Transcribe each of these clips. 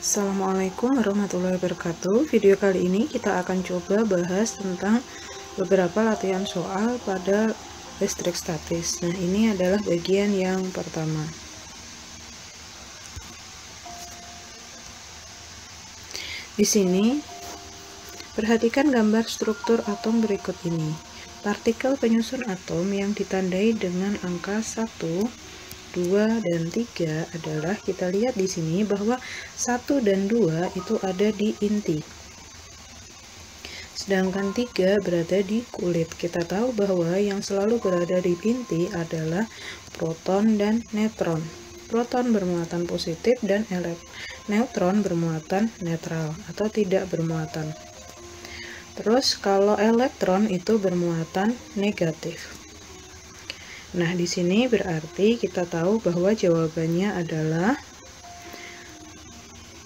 Assalamualaikum warahmatullahi wabarakatuh. Video kali ini kita akan coba bahas tentang beberapa latihan soal pada listrik statis. Nah, ini adalah bagian yang pertama. Di sini, perhatikan gambar struktur atom berikut ini. Partikel penyusun atom yang ditandai dengan angka 1, 2, dan 3 adalah, kita lihat di sini bahwa 1 dan 2 itu ada di inti. Sedangkan 3 berada di kulit. Kita tahu bahwa yang selalu berada di inti adalah proton dan neutron. Proton bermuatan positif dan neutron bermuatan netral atau tidak bermuatan. Terus kalau elektron itu bermuatan negatif. Nah, di sini berarti kita tahu bahwa jawabannya adalah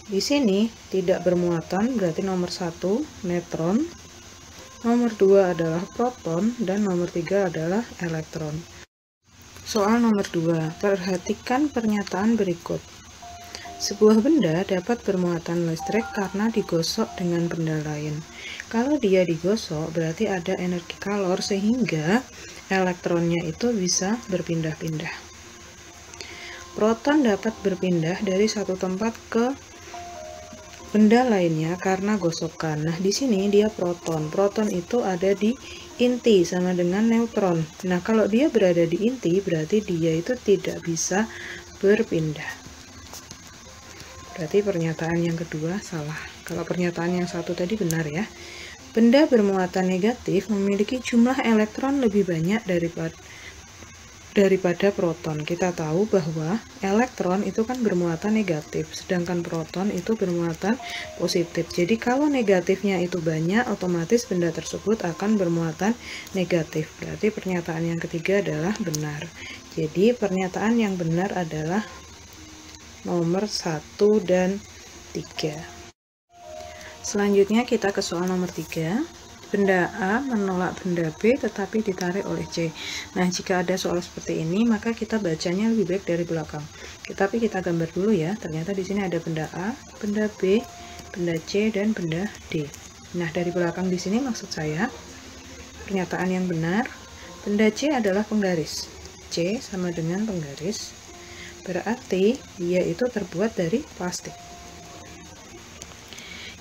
di sini tidak bermuatan, berarti nomor 1 neutron, nomor 2 adalah proton, dan nomor 3 adalah elektron. Soal nomor 2, perhatikan pernyataan berikut. Sebuah benda dapat bermuatan listrik karena digosok dengan benda lain. Kalau dia digosok, berarti ada energi kalor sehingga elektronnya itu bisa berpindah-pindah. Proton dapat berpindah dari satu tempat ke benda lainnya karena gosokan. Nah, di sini dia proton. Proton itu ada di inti sama dengan neutron. Nah, kalau dia berada di inti, berarti dia itu tidak bisa berpindah. Berarti pernyataan yang kedua salah. Kalau pernyataan yang satu tadi benar ya. Benda bermuatan negatif memiliki jumlah elektron lebih banyak daripada proton. Kita tahu bahwa elektron itu kan bermuatan negatif, sedangkan proton itu bermuatan positif. Jadi kalau negatifnya itu banyak, otomatis benda tersebut akan bermuatan negatif. Berarti pernyataan yang ketiga adalah benar. Jadi pernyataan yang benar adalah nomor 1 dan 3. Selanjutnya kita ke soal nomor 3. Benda A menolak benda B tetapi ditarik oleh C. Nah, jika ada soal seperti ini, maka kita bacanya lebih baik dari belakang. Tapi kita gambar dulu ya. Ternyata di sini ada benda A, benda B, benda C, dan benda D. Nah, dari belakang di sini maksud saya pernyataan yang benar, benda C adalah penggaris. C sama dengan penggaris. Berarti dia itu terbuat dari plastik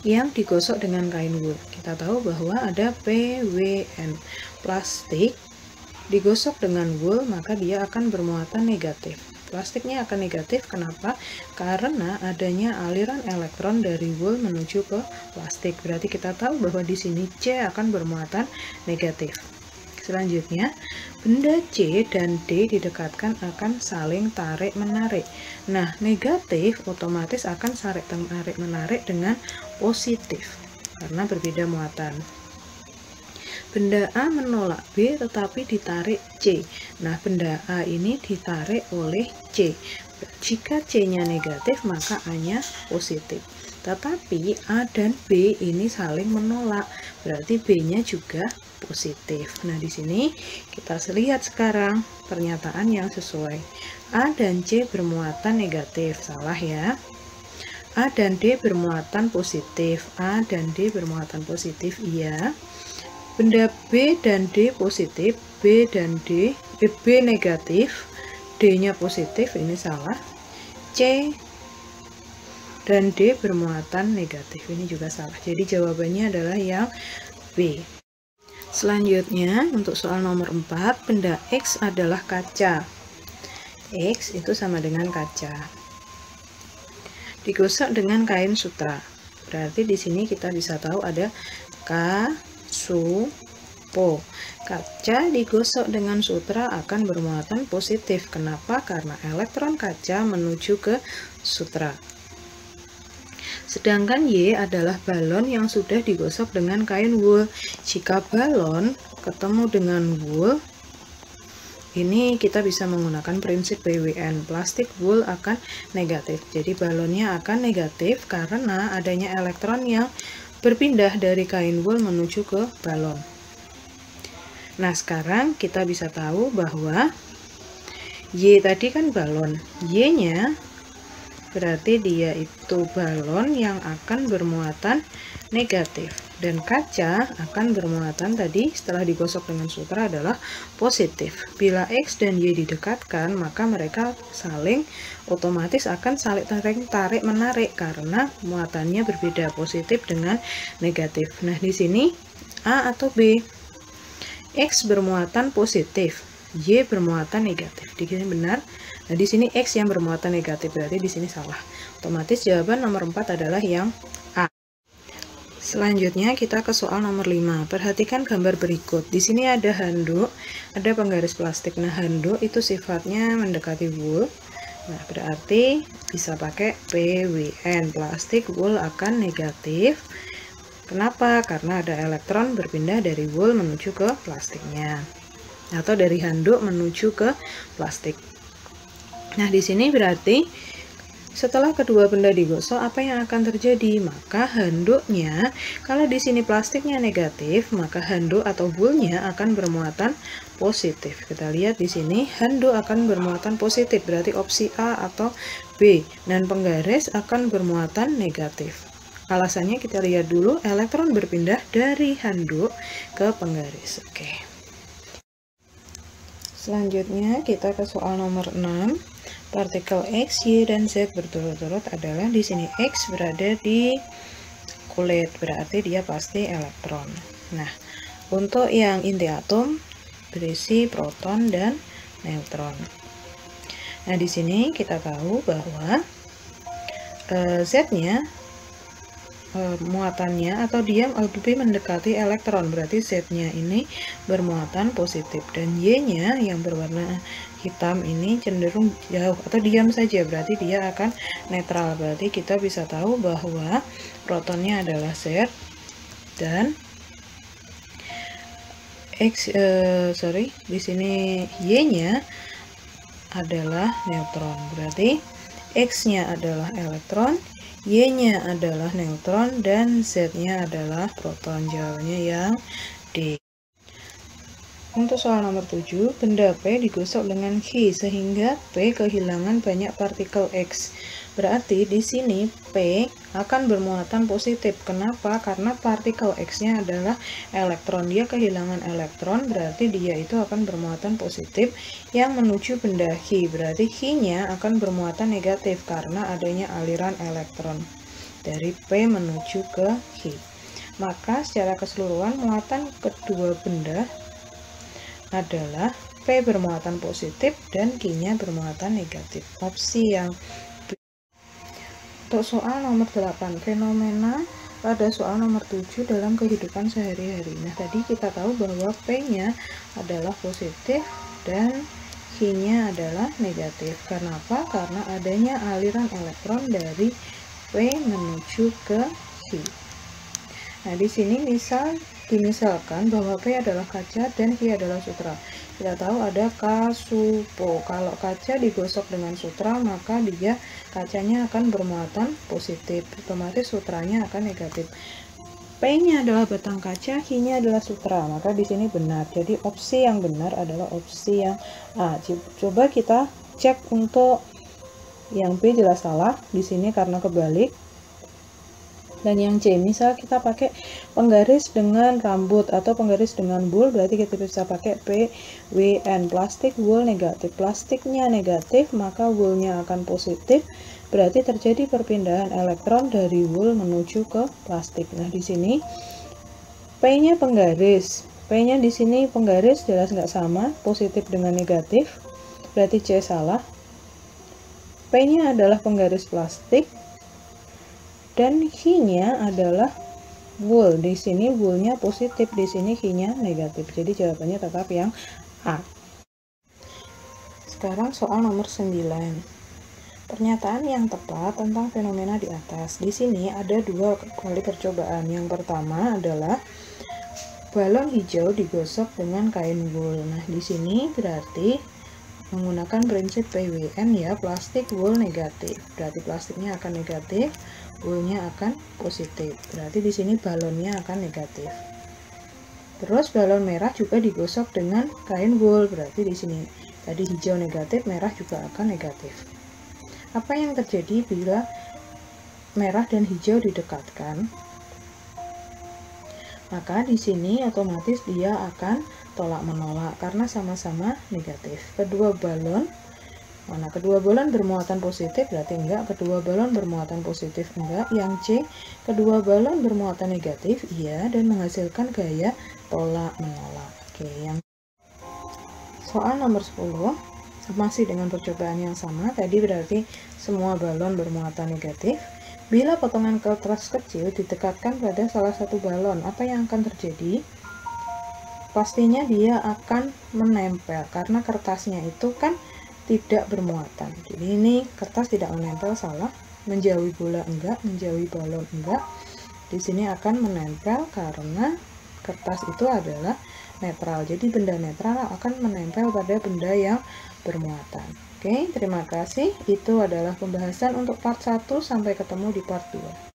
yang digosok dengan kain wool. Kita tahu bahwa ada PWN. Plastik digosok dengan wool, maka dia akan bermuatan negatif. Plastiknya akan negatif, kenapa? Karena adanya aliran elektron dari wool menuju ke plastik. Berarti kita tahu bahwa di sini C akan bermuatan negatif. Selanjutnya, benda C dan D didekatkan akan saling tarik-menarik. Nah, negatif otomatis akan saling tarik-menarik dengan positif, karena berbeda muatan. Benda A menolak B tetapi ditarik C. Nah, benda A ini ditarik oleh C. Jika C-nya negatif, maka A-nya positif. Tetapi A dan B ini saling menolak, berarti B-nya juga positif. Nah, di sini kita lihat sekarang pernyataan yang sesuai. A dan C bermuatan negatif, salah ya. A dan D bermuatan positif, A dan D bermuatan positif, iya. Benda B dan D positif, B dan D, B negatif, D-nya positif, ini salah. C dan D bermuatan negatif, ini juga salah. Jadi jawabannya adalah yang B. Selanjutnya, untuk soal nomor 4, benda X adalah kaca. X itu sama dengan kaca. Digosok dengan kain sutra. Berarti di sini kita bisa tahu ada kasupo. Kaca digosok dengan sutra akan bermuatan positif. Kenapa? Karena elektron kaca menuju ke sutra. Sedangkan Y adalah balon yang sudah digosok dengan kain wool. Jika balon ketemu dengan wool, ini kita bisa menggunakan prinsip PWN. Plastik wool akan negatif. Jadi balonnya akan negatif karena adanya elektron yang berpindah dari kain wool menuju ke balon. Nah, sekarang kita bisa tahu bahwa Y tadi kan balon. Y-nya berarti dia itu balon yang akan bermuatan negatif, dan kaca akan bermuatan tadi setelah digosok dengan sutra adalah positif. Bila X dan Y didekatkan, maka mereka otomatis akan saling tarik menarik karena muatannya berbeda, positif dengan negatif. Nah, di sini A atau B? X bermuatan positif, Y bermuatan negatif. Di sini benar. Nah, di sini X yang bermuatan negatif, berarti di sini salah. Otomatis jawaban nomor 4 adalah yang A. Selanjutnya kita ke soal nomor 5. Perhatikan gambar berikut. Di sini ada handuk, ada penggaris plastik. Nah, handuk itu sifatnya mendekati wool. Nah, berarti bisa pakai PWN. Plastik wool akan negatif. Kenapa? Karena ada elektron berpindah dari wool menuju ke plastiknya, atau dari handuk menuju ke plastik. Nah, di sini berarti setelah kedua benda digosok, apa yang akan terjadi? Maka handuknya, kalau di sini plastiknya negatif, maka handuk atau woolnya akan bermuatan positif. Kita lihat di sini handuk akan bermuatan positif, berarti opsi A atau B. Dan penggaris akan bermuatan negatif. Alasannya kita lihat dulu, elektron berpindah dari handuk ke penggaris. Oke. Selanjutnya kita ke soal nomor 6. Partikel X, Y, dan Z berturut-turut adalah di sini X berada di kulit, berarti dia pasti elektron. Nah, untuk yang inti atom berisi proton dan neutron. Nah, di sini kita tahu bahwa Z-nya muatannya atau dia lebih mendekati elektron, berarti Z-nya ini bermuatan positif, dan Y-nya yang berwarna hitam ini cenderung jauh atau diam saja, berarti dia akan netral. Berarti kita bisa tahu bahwa protonnya adalah Z dan di sini Y-nya adalah neutron. Berarti X-nya adalah elektron, Y-nya adalah neutron, dan Z-nya adalah proton. Jawabannya yang D. Untuk soal nomor 7, benda P digosok dengan Q sehingga P kehilangan banyak partikel X. Berarti di sini P akan bermuatan positif. Kenapa? Karena partikel X-nya adalah elektron. Dia kehilangan elektron, berarti dia itu akan bermuatan positif yang menuju benda Q. Berarti Q-nya akan bermuatan negatif karena adanya aliran elektron dari P menuju ke Q. Maka secara keseluruhan muatan kedua benda adalah P bermuatan positif dan Q-nya bermuatan negatif. Opsi yang B. Untuk soal nomor 8, fenomena pada soal nomor 7 dalam kehidupan sehari-hari. Nah, tadi kita tahu bahwa P-nya adalah positif dan Q-nya adalah negatif. Kenapa? Karena adanya aliran elektron dari P menuju ke Q. Nah, di sini dimisalkan bahwa P adalah kaca dan Q adalah sutra. Kita tahu ada kasupo. Kalau kaca digosok dengan sutra, maka kacanya akan bermuatan positif. Otomatis sutranya akan negatif. P-nya adalah batang kaca, Q-nya adalah sutra. Maka di sini benar. Jadi opsi yang benar adalah opsi yang A. Coba kita cek untuk yang B jelas salah. Di sini karena kebalik. Dan yang C, misal kita pakai penggaris dengan rambut atau penggaris dengan wool, berarti kita bisa pakai PWN. Plastik wool negatif, plastiknya negatif, maka woolnya akan positif, berarti terjadi perpindahan elektron dari wool menuju ke plastik. Nah, di sini P-nya penggaris, P-nya di sini penggaris jelas nggak sama, positif dengan negatif, berarti C salah. P-nya adalah penggaris plastik, dan Q-nya adalah wool. Di sini wool-nya positif, di sini Q-nya negatif. Jadi jawabannya tetap yang A. Sekarang soal nomor 9. Pernyataan yang tepat tentang fenomena di atas. Di sini ada 2 kali percobaan. Yang pertama adalah balon hijau digosok dengan kain wool. Nah, di sini berarti menggunakan prinsip PWN ya, plastik wool negatif. Berarti plastiknya akan negatif, woolnya akan positif. Berarti di sini balonnya akan negatif. Terus balon merah juga digosok dengan kain wool. Berarti di sini tadi hijau negatif, merah juga akan negatif. Apa yang terjadi bila merah dan hijau didekatkan? Maka di sini otomatis dia akan tolak menolak karena sama-sama negatif. Kedua balon bermuatan positif berarti enggak, kedua balon bermuatan positif enggak. Yang C, kedua balon bermuatan negatif iya dan menghasilkan gaya tolak menolak. Oke, yang soal nomor 10 masih dengan percobaan yang sama. Tadi berarti semua balon bermuatan negatif. Bila potongan kertas kecil didekatkan pada salah satu balon, apa yang akan terjadi? Pastinya dia akan menempel karena kertasnya itu kan tidak bermuatan. Jadi ini kertas tidak menempel, salah. Menjauhi bola enggak, menjauhi balon enggak. Di sini akan menempel karena kertas itu adalah netral. Jadi benda netral akan menempel pada benda yang bermuatan. Oke, terima kasih. Itu adalah pembahasan untuk part 1. Sampai ketemu di part 2.